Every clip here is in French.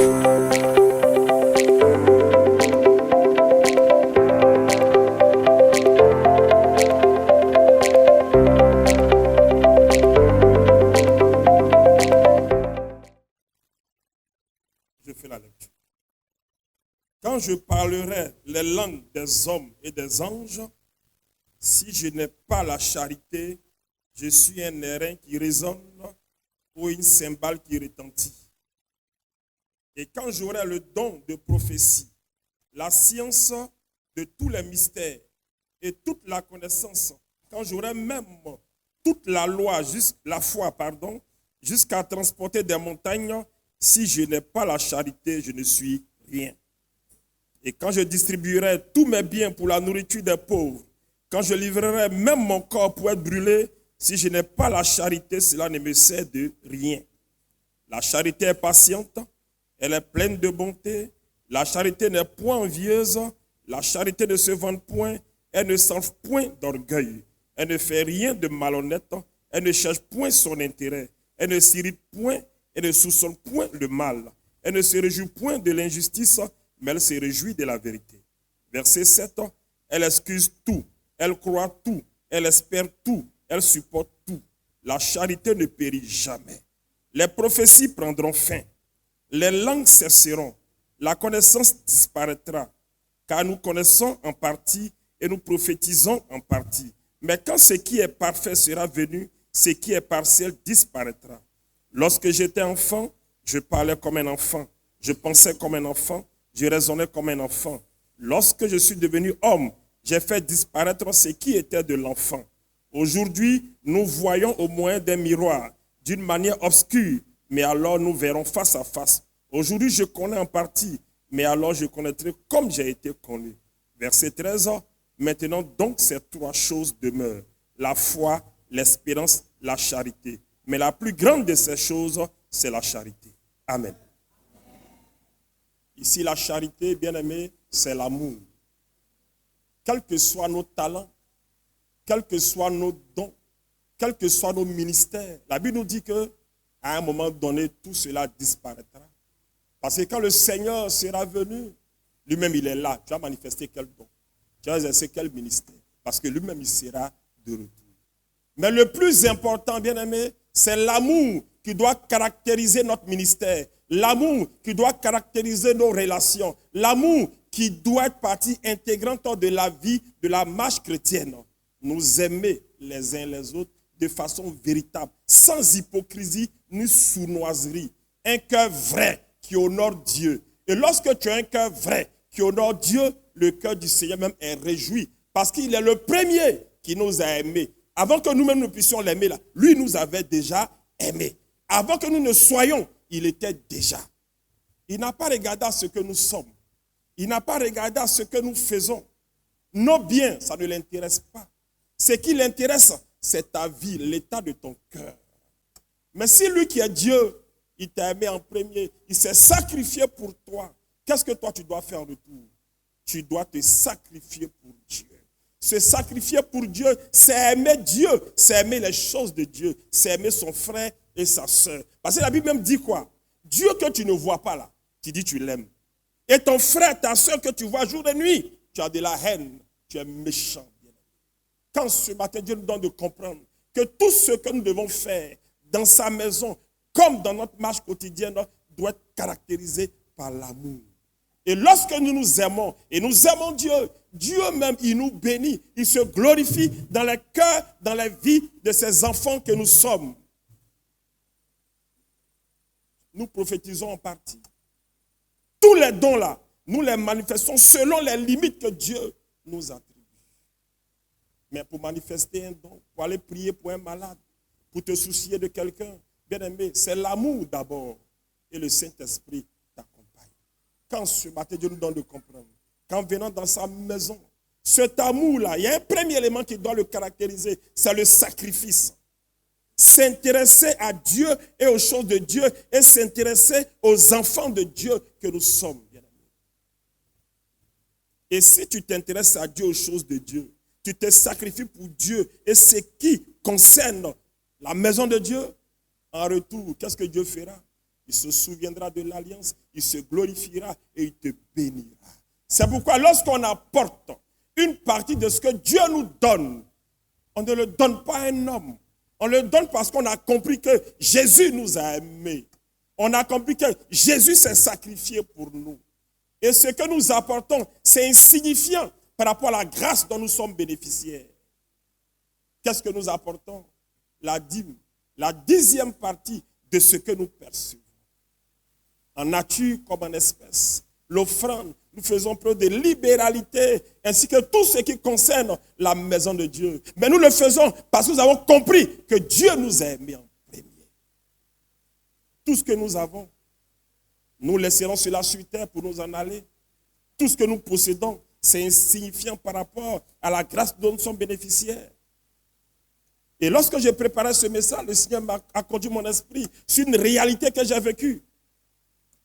Je fais la lecture. Quand je parlerai les langues des hommes et des anges, si je n'ai pas la charité, je suis un airain qui résonne ou une cymbale qui retentit. Et quand j'aurai le don de prophétie, la science de tous les mystères et toute la connaissance, quand j'aurai même toute la loi, la foi, jusqu'à transporter des montagnes, si je n'ai pas la charité, je ne suis rien. Et quand je distribuerai tous mes biens pour la nourriture des pauvres, quand je livrerai même mon corps pour être brûlé, si je n'ai pas la charité, cela ne me sert de rien. La charité est patiente, elle est pleine de bonté. La charité n'est point envieuse, la charité ne se vante point, elle ne s'enfle point d'orgueil. Elle ne fait rien de malhonnête, elle ne cherche point son intérêt, elle ne s'irrite point, elle ne soupçonne point le mal. Elle ne se réjouit point de l'injustice, mais elle se réjouit de la vérité. Verset 7, elle excuse tout, elle croit tout, elle espère tout, elle supporte tout. La charité ne périt jamais. Les prophéties prendront fin, les langues cesseront, la connaissance disparaîtra, car nous connaissons en partie et nous prophétisons en partie. Mais quand ce qui est parfait sera venu, ce qui est partiel disparaîtra. Lorsque j'étais enfant, je parlais comme un enfant, je pensais comme un enfant, je raisonnais comme un enfant. Lorsque je suis devenu homme, j'ai fait disparaître ce qui était de l'enfant. Aujourd'hui, nous voyons au moyen d'un miroir, d'une manière obscure, mais alors nous verrons face à face. Aujourd'hui, je connais en partie, mais alors je connaîtrai comme j'ai été connu. Verset 13, maintenant donc ces trois choses demeurent, la foi, l'espérance, la charité. Mais la plus grande de ces choses, c'est la charité. Amen. Ici, la charité, bien aimé, c'est l'amour. Quels que soient nos talents, quels que soient nos dons, quels que soient nos ministères, la Bible nous dit qu'à un moment donné, tout cela disparaîtra. Parce que quand le Seigneur sera venu, lui-même il est là. Tu vas manifester quel don? Tu vas exercer quel ministère? Parce que lui-même il sera de retour. Mais le plus important, bien aimé, c'est l'amour qui doit caractériser notre ministère. L'amour qui doit caractériser nos relations. L'amour qui doit être partie intégrante de la vie, de la marche chrétienne. Nous aimer les uns les autres de façon véritable, sans hypocrisie ni sournoiserie. Un cœur vrai qui honore Dieu. Et lorsque tu as un cœur vrai qui honore Dieu, le cœur du Seigneur même est réjoui. Parce qu'il est le premier qui nous a aimés. Avant que nous-mêmes nous puissions l'aimer, là, lui nous avait déjà aimés. Avant que nous ne soyons, il était déjà. Il n'a pas regardé à ce que nous sommes. Il n'a pas regardé à ce que nous faisons. Nos biens, ça ne l'intéresse pas. Ce qui l'intéresse, c'est ta vie, l'état de ton cœur. Mais si lui qui est Dieu, il t'a aimé en premier, il s'est sacrifié pour toi, qu'est-ce que toi tu dois faire en retour? Tu dois te sacrifier pour Dieu. Se sacrifier pour Dieu, c'est aimer Dieu, c'est aimer les choses de Dieu, c'est aimer son frère et sa soeur. Parce que la Bible même dit quoi? Dieu que tu ne vois pas là, tu dis tu l'aimes. Et ton frère, ta soeur que tu vois jour et nuit, tu as de la haine, tu es méchant. Quand ce matin Dieu nous donne de comprendre que tout ce que nous devons faire dans sa maison, comme dans notre marche quotidienne, doit être caractérisé par l'amour. Et lorsque nous nous aimons, et nous aimons Dieu, Dieu même, il nous bénit, il se glorifie dans les cœurs, dans la vie de ses enfants que nous sommes. Nous prophétisons en partie. Tous les dons là, nous les manifestons selon les limites que Dieu nous attribue. Mais pour manifester un don, pour aller prier pour un malade, pour te soucier de quelqu'un, bien aimé, c'est l'amour d'abord. Et le Saint-Esprit t'accompagne. Quand ce matin Dieu nous donne de comprendre, qu'en venant dans sa maison, cet amour-là, il y a un premier élément qui doit le caractériser, c'est le sacrifice. S'intéresser à Dieu et aux choses de Dieu et s'intéresser aux enfants de Dieu que nous sommes, bien aimés. Et si tu t'intéresses à Dieu, aux choses de Dieu, tu te sacrifies pour Dieu et ce qui concerne la maison de Dieu, en retour, qu'est-ce que Dieu fera? il se souviendra de l'alliance, il se glorifiera et il te bénira. C'est pourquoi lorsqu'on apporte une partie de ce que Dieu nous donne, on ne le donne pas à un homme. On le donne parce qu'on a compris que Jésus nous a aimés. On a compris que Jésus s'est sacrifié pour nous. Et ce que nous apportons, c'est insignifiant par rapport à la grâce dont nous sommes bénéficiaires. Qu'est-ce que nous apportons? La dîme, la 10e partie de ce que nous percevons. En nature comme en espèce. L'offrande, nous faisons preuve de libéralité, ainsi que tout ce qui concerne la maison de Dieu. Mais nous le faisons parce que nous avons compris que Dieu nous a aimés en premier. Tout ce que nous avons, nous laisserons cela sur terre pour nous en aller. Tout ce que nous possédons, c'est insignifiant par rapport à la grâce dont nous sommes bénéficiaires. Et lorsque j'ai préparé ce message, le Seigneur m'a conduit mon esprit sur une réalité que j'ai vécue.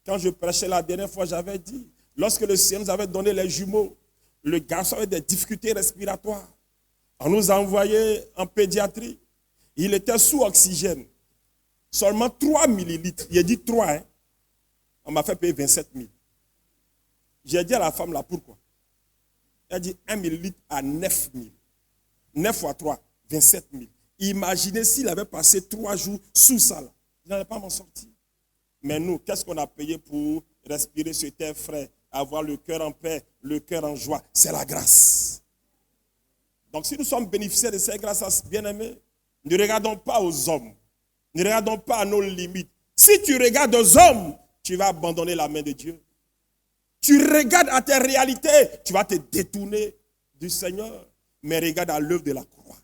Quand je prêchais la dernière fois, j'avais dit, lorsque le Seigneur nous avait donné les jumeaux, le garçon avait des difficultés respiratoires. On nous a envoyé en pédiatrie. Il était sous oxygène. Seulement 3 millilitres. Il a dit 3, hein. On m'a fait payer 27 000. J'ai dit à la femme là, pourquoi? Elle a dit 1 millilitre à 9 000. 9 fois 3, 27 000. Imaginez s'il avait passé 3 jours sous ça là. Il n'allait pas m'en sortir. Mais nous, qu'est-ce qu'on a payé pour respirer cet air frais, avoir le cœur en paix, le cœur en joie? C'est la grâce. Donc si nous sommes bénéficiaires de cette grâce, bien-aimés, ne regardons pas aux hommes. Ne regardons pas à nos limites. Si tu regardes aux hommes, tu vas abandonner la main de Dieu. Tu regardes à tes réalités, tu vas te détourner du Seigneur. Mais regarde à l'œuvre de la croix.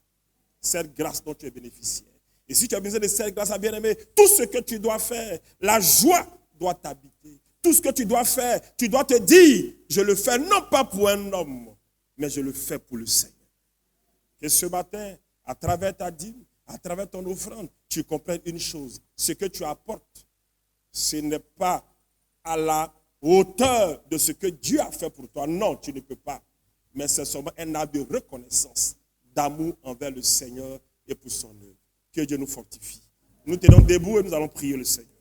Cette grâce dont tu es bénéficiaire. Et si tu as besoin de cette grâce, bien-aimé, tout ce que tu dois faire, la joie doit t'habiter. Tout ce que tu dois faire, tu dois te dire, je le fais non pas pour un homme, mais je le fais pour le Seigneur. Que ce matin, à travers ta dîme, à travers ton offrande, tu comprennes une chose. Ce que tu apportes, ce n'est pas à la hauteur de ce que Dieu a fait pour toi. Non, tu ne peux pas. Mais c'est seulement un acte de reconnaissance, d'amour envers le Seigneur et pour son œuvre. Que Dieu nous fortifie. Nous tenons debout et nous allons prier le Seigneur.